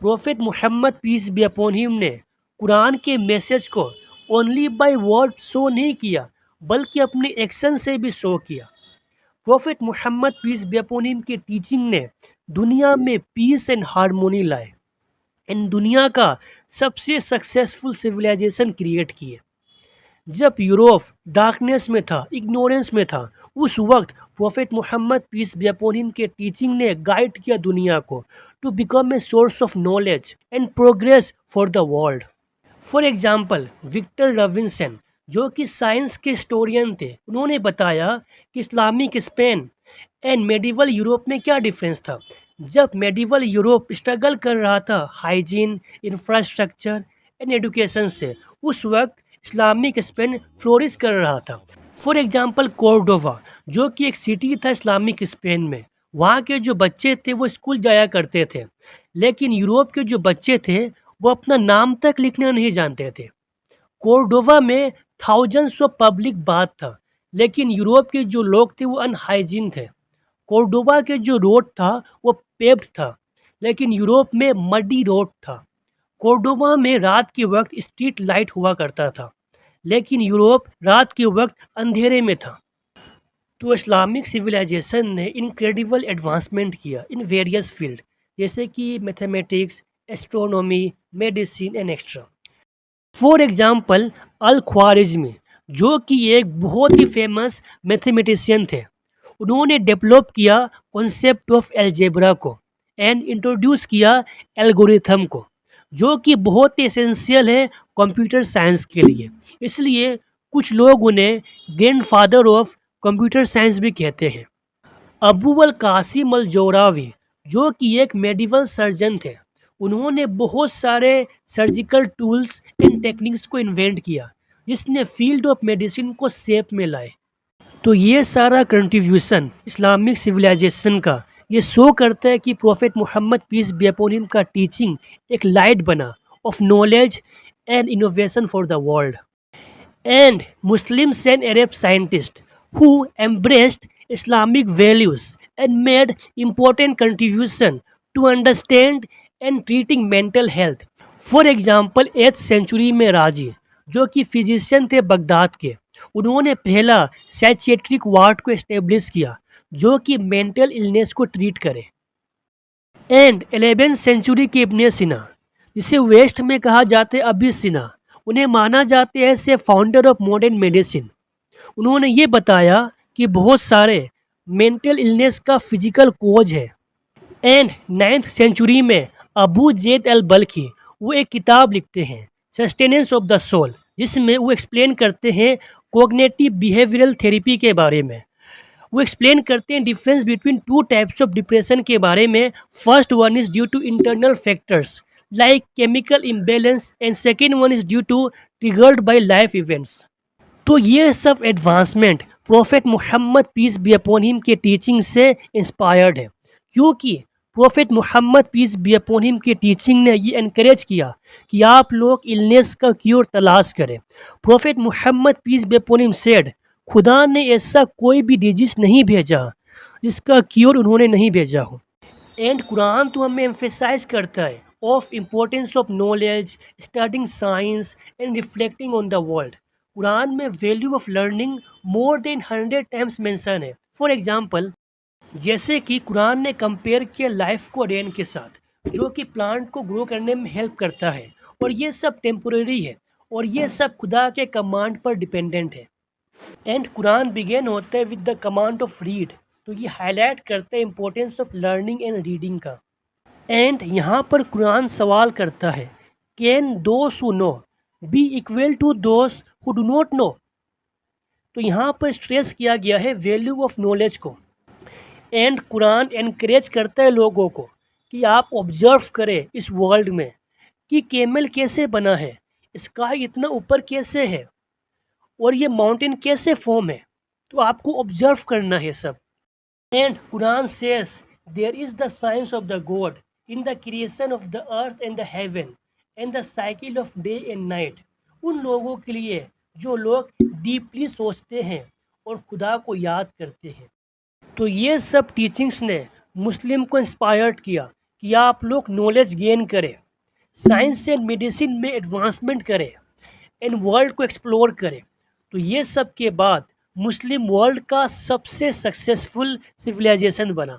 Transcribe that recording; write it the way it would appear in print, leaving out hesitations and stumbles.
Prophet Muhammad peace be upon him ने कुरान के message को ओनली बाय वर्ड शो नहीं किया, बल्कि अपने एक्शन से भी शो किया। Prophet Muhammad peace be upon him के टीचिंग ने दुनिया में पीस एंड हारमोनी लाए एंड दुनिया का सबसे सक्सेसफुल सिविलाइजेशन क्रिएट किए। जब यूरोप डार्कनेस में था, इग्नोरेंस में था, उस वक्त prophet Muhammad peace be upon him के टीचिंग ने गाइड किया दुनिया को to become a source of knowledge and progress for the world. For example Victor Robinson, जो कि साइंस के हिस्टोरियन थे, उन्होंने बताया कि Islamic Spain and medieval Europe में क्या डिफरेंस था। जब मेडिवल यूरोप स्ट्रगल कर रहा था हाइजीन, इंफ्रास्ट्रक्चर एंड एजुकेशन से, उस वक्त इस्लामिक स्पेन फ्लोरिश कर रहा था। फॉर एग्जाम्पल कोर्डोवा, जो कि एक सिटी था इस्लामिक स्पेन में, वहाँ के जो बच्चे थे वो स्कूल जाया करते थे, लेकिन यूरोप के जो बच्चे थे वो अपना नाम तक लिखना नहीं जानते थे। कोर्डोवा में थाउजेंड्स ऑफ पब्लिक बाथ था, लेकिन यूरोप के जो लोग थे वो अनहाइजीन थे। कोर्डोबा के जो रोड था वो पेव्ड था, लेकिन यूरोप में मडी रोड था। कोर्डोबा में रात के वक्त स्ट्रीट लाइट हुआ करता था, लेकिन यूरोप रात के वक्त अंधेरे में था। तो इस्लामिक सिविलाइजेशन ने इनक्रेडिबल एडवांसमेंट किया इन वेरियस फील्ड, जैसे कि mathematics, astronomy, medicine and extra. For example al Khwarizmi, जो कि एक बहुत ही फेमस मैथमेटिशियन थे, उन्होंने डेवलप किया कॉन्सेप्ट ऑफ एलजेब्रा को एंड इंट्रोड्यूस किया एल्गोरिथम को, जो कि बहुत ही एसेंशियल है कंप्यूटर साइंस के लिए। इसलिए कुछ लोग उन्हें ग्रैंडफादर ऑफ कंप्यूटर साइंस भी कहते हैं। अबू अल कासिम अल जोरावी, जो कि एक मेडिवल सर्जन थे, उन्होंने बहुत सारे सर्जिकल टूल्स एंड टेक्निक्स को इन्वेंट किया, जिसने फील्ड ऑफ मेडिसिन को शेप में लाए। तो ये सारा कंट्रीब्यूशन इस्लामिक सिविलाइजेशन का ये शो करता है कि prophet Muhammad peace be upon him का टीचिंग एक लाइट बना of knowledge and innovation for the world. And Muslims and Arab scientists who embraced Islamic values and made important contribution to understand and treating mental health. For example 8th century में Razi, जो कि physician थे Baghdad के, उन्होंने पहला psychiatric ward को establish किया जो कि मेंटल इलनेस को ट्रीट करे। एंड 11th सेंचुरी के इब्ने सिना, जिसे वेस्ट में कहा जाता है अभिसिना, उन्हें माना जाता है as founder of modern medicine. उन्होंने ये बताया कि बहुत सारे मेंटल इलनेस का फिजिकल कोज है। एंड 9th सेंचुरी में अबू जैद अल बल्खी, वो एक किताब लिखते हैं सस्टेनेंस ऑफ द सोल, जिसमें वो एक्सप्लेन करते हैं कोग्नेटिव बिहेवियरल थेरेपी के बारे में। वो एक्सप्लेन करते हैं difference between two types of depression के बारे में। First one is due to internal factors like chemical imbalance and second one is due to triggered by life events. तो ये सब advancement prophet Muhammad peace be upon him के teaching से inspired है, क्योंकि prophet Muhammad peace be upon him के teaching ने ये इनकरेज किया कि आप लोग इलनेस का क्योर तलाश करें। Prophet Muhammad peace be upon him said, खुदा ने ऐसा कोई भी डिजीज नहीं भेजा जिसका क्योर उन्होंने नहीं भेजा हो। एंड कुरान तो हमें एम्फेसाइज करता है of importance of knowledge, studying science and reflecting on the world. Quran में value of learning more than 100 times mention है। फॉर एग्जाम्पल, जैसे कि कुरान ने कंपेयर किया लाइफ को रेन के साथ, जो कि प्लांट को ग्रो करने में हेल्प करता है, और ये सब टेम्पोरेरी है और ये सब खुदा के कमांड पर डिपेंडेंट है। एंड कुरान बिगेन होता है with the command of read, तो ये हाईलाइट करता है importance of learning and reading का। एंड यहाँ पर कुरान सवाल करता है, can those who know be equal to those who do not know. तो यहाँ पर स्ट्रेस किया गया है वैल्यू ऑफ नॉलेज को। एंड कुरान एनकरेज करता है लोगों को कि आप ऑब्जर्व करें इस वर्ल्ड में कि कैमल कैसे बना है, स्काई इतना ऊपर कैसे है, और ये माउंटेन कैसे फॉर्म है। तो आपको ऑब्जर्व करना है सब। And Quran says there is the science of the God in the creation of the earth and the heaven and the cycle of day and night. उन लोगों के लिए जो लोग डीपली सोचते हैं और खुदा को याद करते हैं। तो ये सब टीचिंग्स ने मुस्लिम को इंस्पायर्ड किया कि आप लोग नॉलेज गेन करें, साइंस एंड मेडिसिन में एडवांसमेंट करें एंड वर्ल्ड को एक्सप्लोर करें। तो ये सब के बाद मुस्लिम वर्ल्ड का सबसे सक्सेसफुल सिविलाइजेशन बना।